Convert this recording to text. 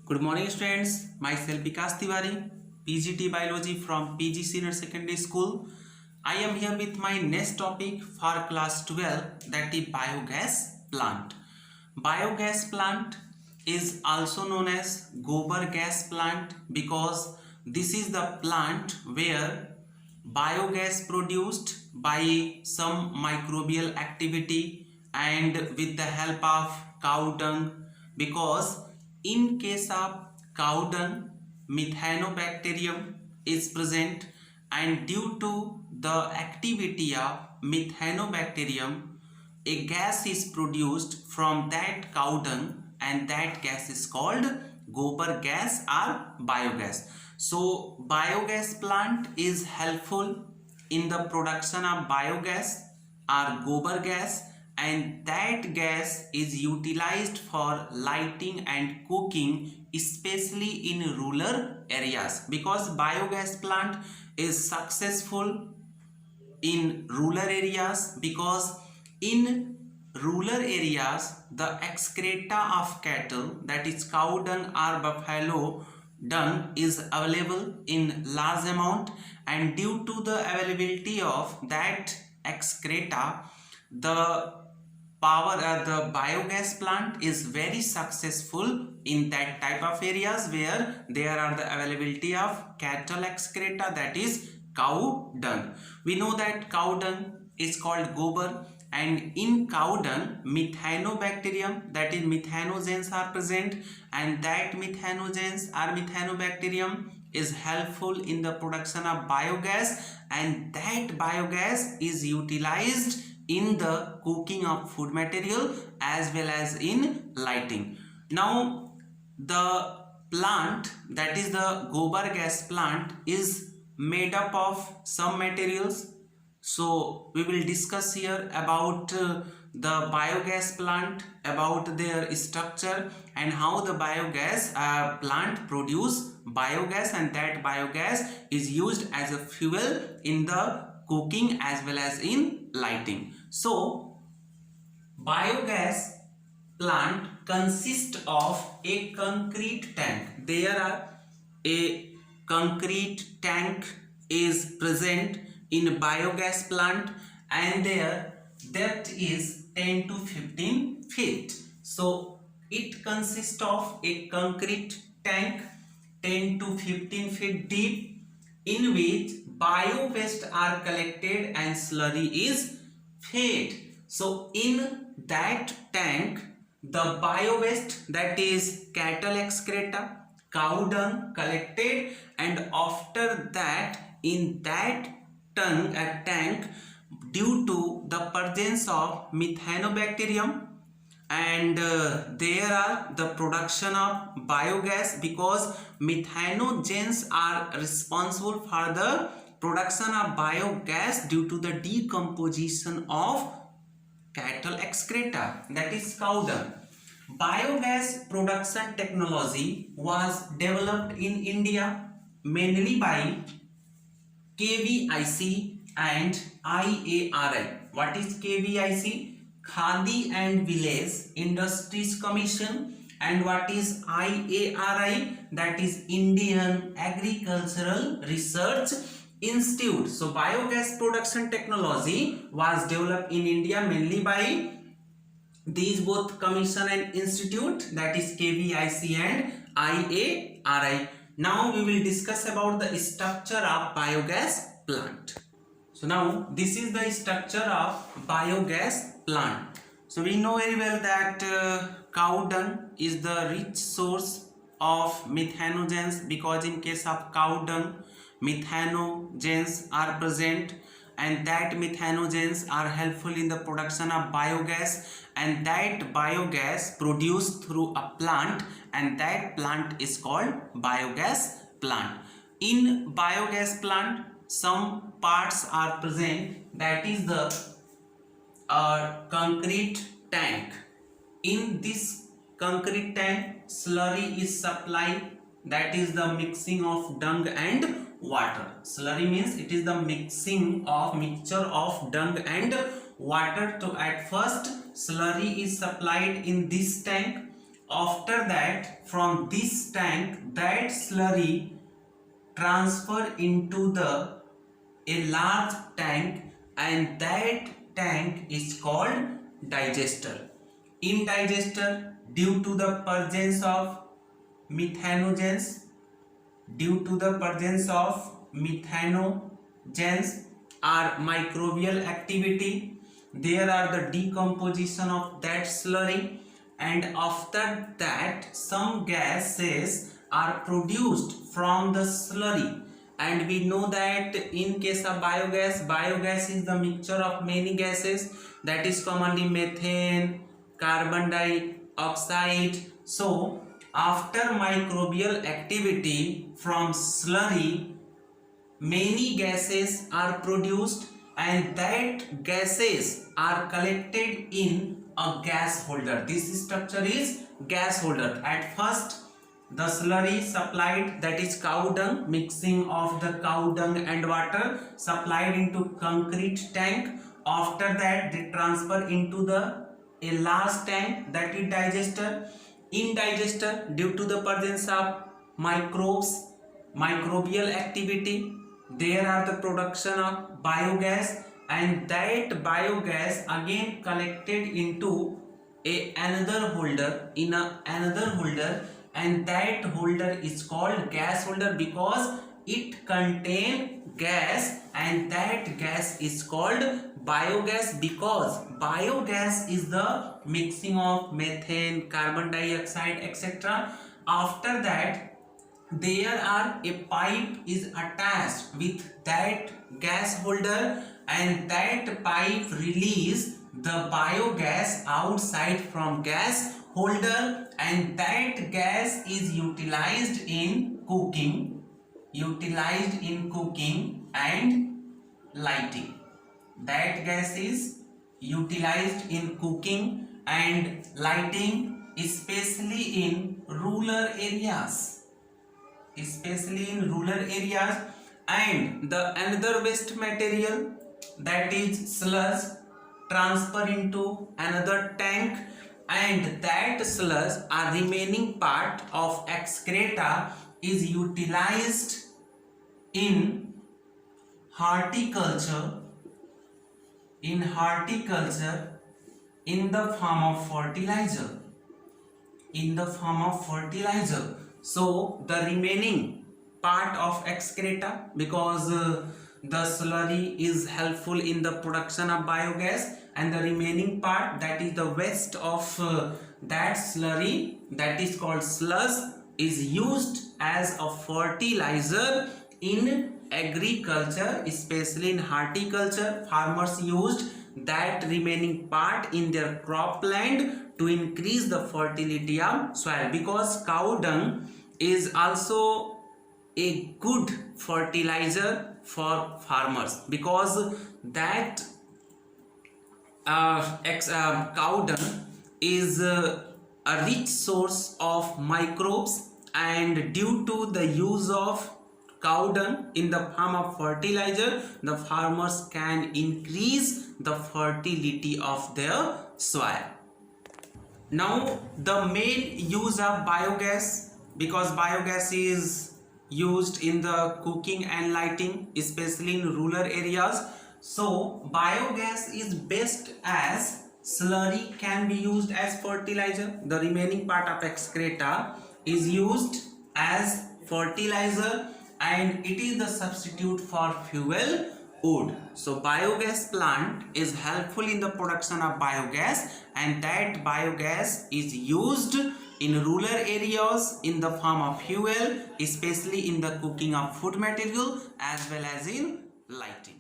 Good morning, students. Myself Vikas Tiwari, PGT Biology from PG Senior Secondary School. I am here with my next topic for class 12, that is biogas plant. Biogas plant is also known as gobar gas plant because this is the plant where biogas produced by some microbial activity and with the help of cow dung, because in case of cow dung methanobacterium is present, and due to the activity of methanobacterium a gas is produced from that cow dung, and that gas is called gobar gas or biogas. So biogas plant is helpful in the production of biogas or gobar gas, and that gas is utilized for lighting and cooking, especially in rural areas, because biogas plant is successful in rural areas because in rural areas the excreta of cattle, that is cow dung or buffalo dung, is available in large amount, and due to the availability of that excreta the the biogas plant is very successful in that type of areas where there are the availability of cattle excreta, that is cow dung. We know that cow dung is called gobar, and in cow dung methanobacterium, that is methanogens, are present, and that methanogens or methanobacterium is helpful in the production of biogas, and that biogas is utilized in the cooking of food material as well as in lighting. Now the plant, that is the gobar gas plant, is made up of some materials. So we will discuss here about the biogas plant, about their structure and how the biogas plant produce biogas, and that biogas is used as a fuel in the cooking as well as in lighting. So biogas plant consists of a concrete tank. There are a concrete tank is present in biogas plant, and their depth is 10 to 15 feet. So it consists of a concrete tank 10 to 15 feet deep, in which bio waste are collected and slurry is fed. So in that tank the bio waste, that is cattle excreta, cow dung collected, and after that in that tank, due to the presence of methanobacterium, and there are the production of biogas, because methanogens are responsible for the production of biogas due to the decomposition of cattle excreta, that is cow dung. Biogas production technology was developed in India mainly by KVIC and IARI. What is KVIC? Khadi and Village Industries Commission. And what is IARI? That is Indian Agricultural Research Institute. So biogas production technology was developed in India mainly by these both commission and institute, that is KVIC and IARI. Now we will discuss about the structure of biogas plant. So now this is the structure of biogas plant. So we know very well that cow dung is the rich source of methanogens, because in case of cow dung methanogens are present, and that methanogens are helpful in the production of biogas, and that biogas produced through a plant, and that plant is called biogas plant. In biogas plant some parts are present, that is the concrete tank. In this concrete tank slurry is supplied, that is the mixing of dung and water. Slurry means it is the mixture of dung and water. To at first slurry is supplied in this tank, After that, from this tank, that slurry transfer into a large tank, and that tank is called digester. In digester, due to the presence of methanogens, are microbial activity, there are the decomposition of that slurry, and after that some gases are produced from the slurry. And we know that in case of biogas is the mixture of many gases, that is commonly methane, carbon dioxide. So after microbial activity from slurry, many gases are produced, and that gases are collected in a gas holder. This structure is gas holder. At first, the slurry supplied, that is cow dung, mixing of the cow dung and water, supplied into concrete tank. After that, they transfer into a large tank, that is digester. In digester, due to the presence of microbial activity, there are the production of biogas, and that biogas again collected into another holder, and that holder is called gas holder because it contains gas, and that gas is called biogas because biogas is the mixing of methane, carbon dioxide, etc. After that, there are a pipe is attached with that gas holder, and that pipe release the biogas outside from gas holder, and that gas is utilized in cooking and lighting. That gas is utilized in cooking and lighting, especially in rural areas. And the another waste material, that is sludge, transfer into another tank, and that sludge, a remaining part of excreta, is utilized in horticulture in the form of fertilizer. So the remaining part of excreta, because the slurry is helpful in the production of biogas, and the remaining part, that is the waste of that slurry, that is called sludge, is used as a fertilizer in agriculture, especially in horticulture. Farmers used that remaining part in their cropland to increase the fertility of soil, because cow dung is also a good fertilizer for farmers, because that cow dung is a rich source of microbes, and due to the use of cow dung in the form of fertilizer, the farmers can increase the fertility of their soil. Now the main use of biogas, because biogas is used in the cooking and lighting, especially in rural areas. So biogas is best as slurry can be used as fertilizer. The remaining part of excreta is used as fertilizer, and it is the substitute for fuel wood. So biogas plant is helpful in the production of biogas, and that biogas is used in rural areas in the form of fuel, especially in the cooking of food material as well as in lighting.